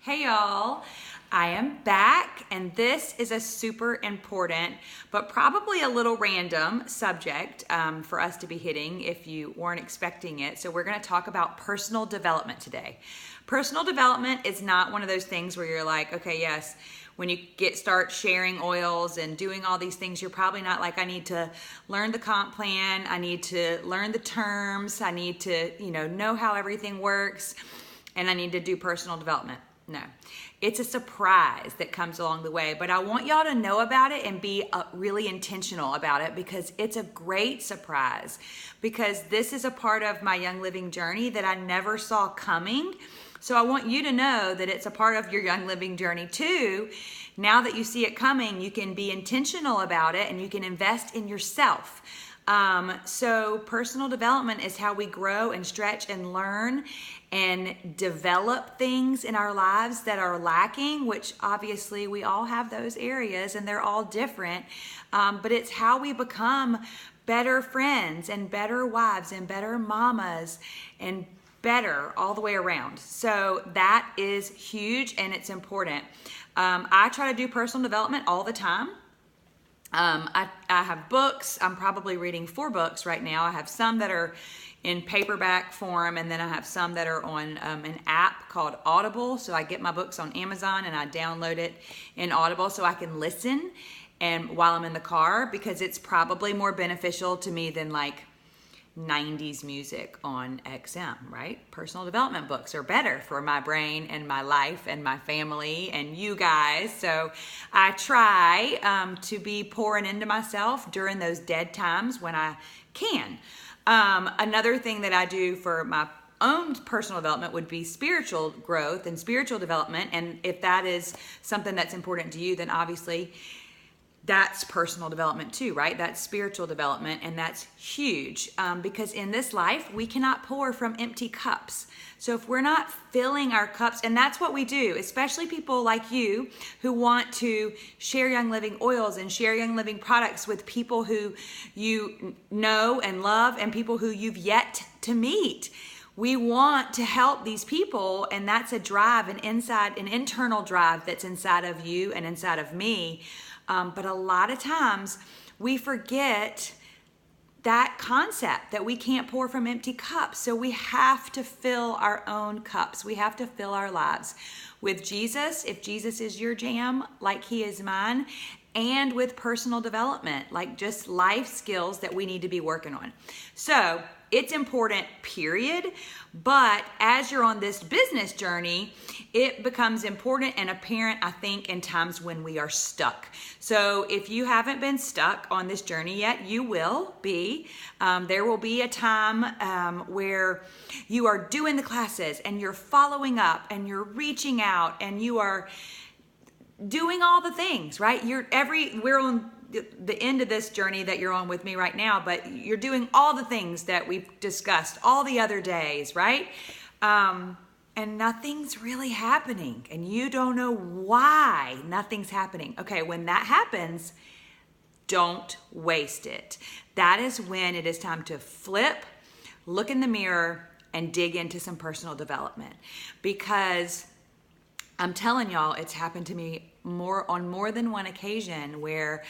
Hey y'all, I am back, and this is a super important but probably a little random subject for us to be hitting if you weren't expecting it. So we're going to talk about personal development today. Personal development is not one of those things where you're like, okay, yes, when you start sharing oils and doing all these things, you're probably not like, I need to learn the comp plan, I need to learn the terms, I need to know how everything works, and I need to do personal development. No, it's a surprise that comes along the way, but I want y'all to know about it and be really intentional about it, because it's a great surprise, because this is a part of my Young Living journey that I never saw coming. So I want you to know that it's a part of your Young Living journey too. Now that you see it coming, you can be intentional about it and you can invest in yourself. So personal development is how we grow and stretch and learn and develop things in our lives that are lacking, which obviously we all have those areas and they're all different. But it's how we become better friends and better wives and better mamas and better all the way around. So that is huge and it's important. I try to do personal development all the time. I have books. I'm probably reading 4 books right now. I have some that are in paperback form, and then I have some that are on an app called Audible. So I get my books on Amazon and I download it in Audible so I can listen and while I'm in the car, because it's probably more beneficial to me than like 90s music on XM, right? Personal development books are better for my brain and my life and my family and you guys. So I try to be pouring into myself during those dead times when I can. Another thing that I do for my own personal development would be spiritual growth and spiritual development. And if that is something that's important to you, then obviously that's personal development too, right? That's spiritual development, and that's huge because in this life, we cannot pour from empty cups. So if we're not filling our cups, and that's what we do, especially people like you who want to share Young Living oils and share Young Living products with people who you know and love and people who you've yet to meet. We want to help these people, and that's a drive, an internal drive that's inside of you and inside of me. But a lot of times we forget that concept that we can't pour from empty cups. So we have to fill our own cups. We have to fill our lives with Jesus, if Jesus is your jam, like he is mine, and with personal development, like just life skills that we need to be working on. So it's important, period. But as you're on this business journey, it becomes important and apparent, I think, in times when we are stuck. So if you haven't been stuck on this journey yet, you will be. There will be a time where you are doing the classes and you're following up and you're reaching out and you are doing all the things, right? We're on the end of this journey that you're on with me right now, but you're doing all the things that we've discussed all the other days, right? And nothing's really happening, and you don't know why nothing's happening. Okay, when that happens, don't waste it. That is when it is time to flip, look in the mirror, and dig into some personal development, because I'm telling y'all, it's happened to me on more than one occasion where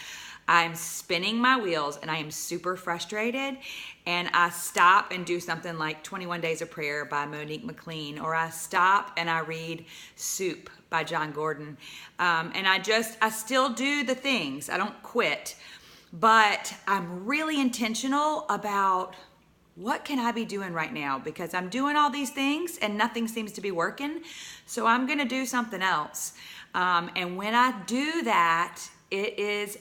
I'm spinning my wheels and I am super frustrated, and I stop and do something like 21 Days of Prayer by Monique McLean, or I stop and I read Soup by John Gordon. And I still do the things. I don't quit, but I'm really intentional about what can I be doing right now, because I'm doing all these things and nothing seems to be working. So I'm going to do something else. And when I do that, it's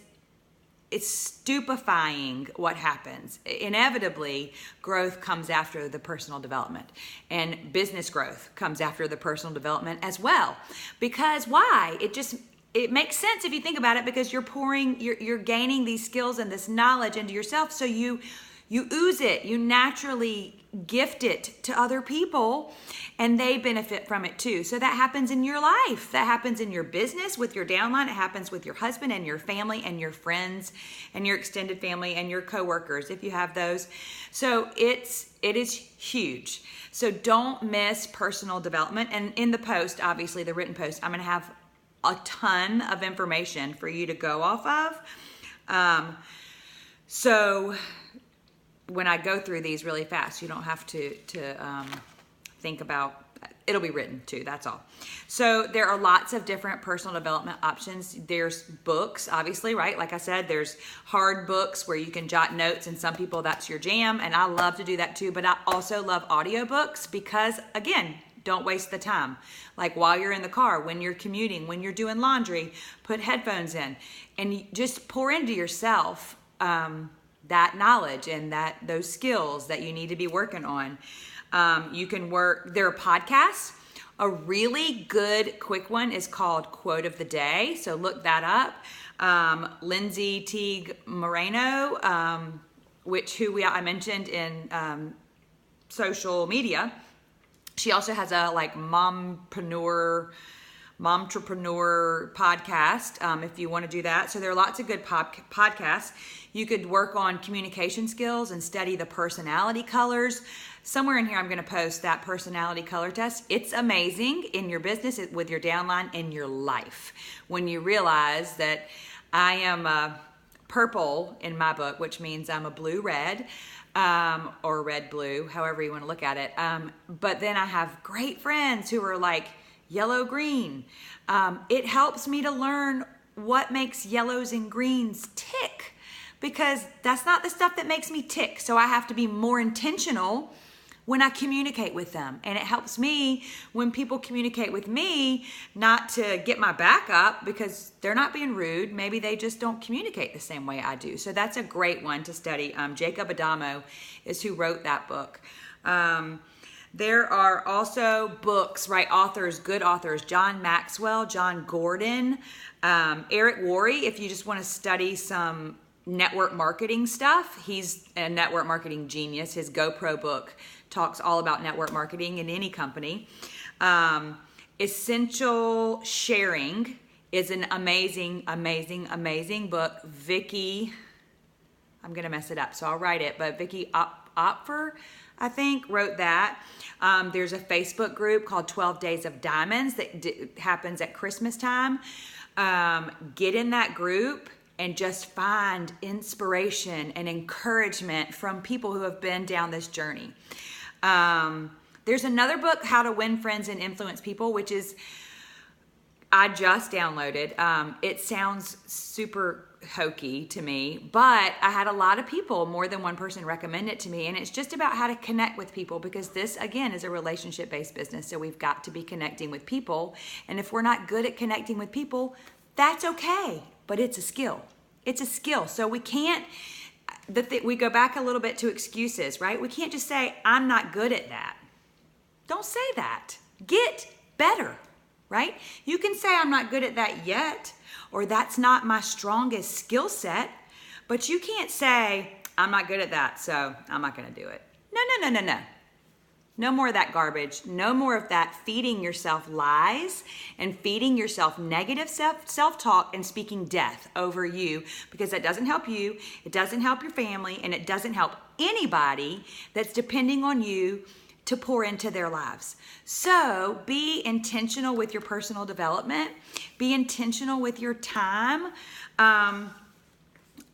stupefying what happens. Inevitably, growth comes after the personal development, and business growth comes after the personal development as well. Because why? It makes sense if you think about it, because you're gaining these skills and this knowledge into yourself. So you ooze it, you naturally gift it to other people, and they benefit from it too. So that happens in your life. That happens in your business with your downline. It happens with your husband and your family and your friends and your extended family and your coworkers, if you have those. So it's it is huge. So don't miss personal development. And in the post, obviously the written post, I'm going to have a ton of information for you to go off of. So when I go through these really fast, you don't have to think about, it'll be written too, that's all. So there are lots of different personal development options. There's books, obviously, right? Like I said, there's hard books where you can jot notes, and some people that's your jam, and I love to do that too, but I also love audiobooks because, again, don't waste the time. Like while you're in the car, when you're commuting, when you're doing laundry, put headphones in and you just pour into yourself that knowledge and those skills that you need to be working on. You can work, there are podcasts. A really good quick one is called Quote of the Day. So look that up. Lindsay Teague Moreno, I mentioned in social media. She also has a momtrepreneur podcast, if you want to do that. So there are lots of good podcasts. You could work on communication skills and study the personality colors. Somewhere in here, I'm going to post that personality color test. It's amazing in your business, with your downline, in your life. When you realize that I am a purple in my book, which means I'm a blue-red, or red-blue, however you want to look at it. But then I have great friends who are like yellow-green. It helps me to learn what makes yellows and greens tick, because that's not the stuff that makes me tick. So I have to be more intentional when I communicate with them. And it helps me when people communicate with me not to get my back up because they're not being rude. Maybe they just don't communicate the same way I do. So that's a great one to study. Jacob Adamo is who wrote that book. There are also books, right? Authors, good authors. John Maxwell, John Gordon, Eric Worre, if you just want to study some network marketing stuff. He's a network marketing genius. His GoPro book talks all about network marketing in any company. Essential Sharing is an amazing, amazing, amazing book. Vicky, I'm going to mess it up, so I'll write it, but Vicky Opfer, I think, wrote that. There's a Facebook group called 12 Days of Diamonds that happens at Christmas time. Get in that group and just find inspiration and encouragement from people who have been down this journey. There's another book, How to Win Friends and Influence People, which is, I just downloaded. It sounds super hokey to me, but I had a lot of people, more than one person, recommend it to me, and it's just about how to connect with people, because this, again, is a relationship-based business, so we've got to be connecting with people, and if we're not good at connecting with people, that's okay, but it's a skill. It's a skill, so we can't, we go back a little bit to excuses, right? We can't just say, I'm not good at that. Don't say that. Get better, right? You can say, I'm not good at that yet, or that's not my strongest skill set, but you can't say, I'm not good at that, so I'm not going to do it. No. No more of that garbage. No more of that feeding yourself lies and feeding yourself negative self-talk and speaking death over you, because that doesn't help you, it doesn't help your family, and it doesn't help anybody that's depending on you to pour into their lives. So be intentional with your personal development. Be intentional with your time.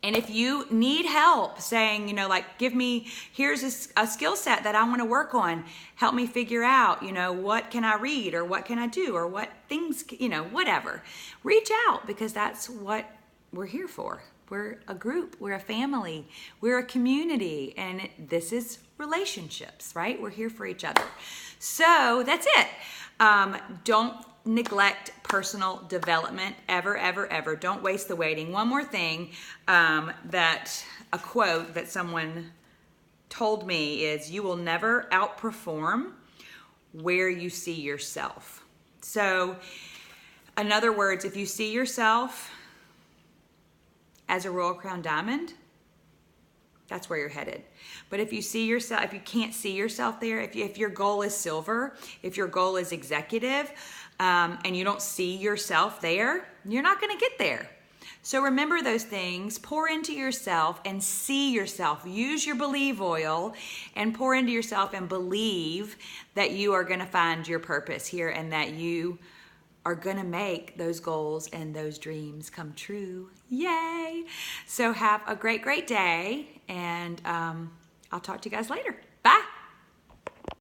And if you need help saying, give me, here's a skill set that I want to work on. Help me figure out, what can I read, or what can I do, or what things, whatever. Reach out, because that's what we're here for. We're a group, we're a family, we're a community, and this is relationships, right? We're here for each other. So that's it. Don't neglect personal development ever, ever, ever. Don't waste the waiting. One more thing, a quote that someone told me is, you will never outperform where you see yourself. So in other words, if you see yourself as a Royal Crown Diamond, that's where you're headed. But if you can't see yourself there, if your goal is silver, if your goal is executive, and you don't see yourself there, you're not going to get there. So remember those things, pour into yourself and see yourself. Use your believe oil and pour into yourself and believe that you are going to find your purpose here and that you are going to make those goals and those dreams come true. Yay! So have a great, great day, and I'll talk to you guys later. Bye.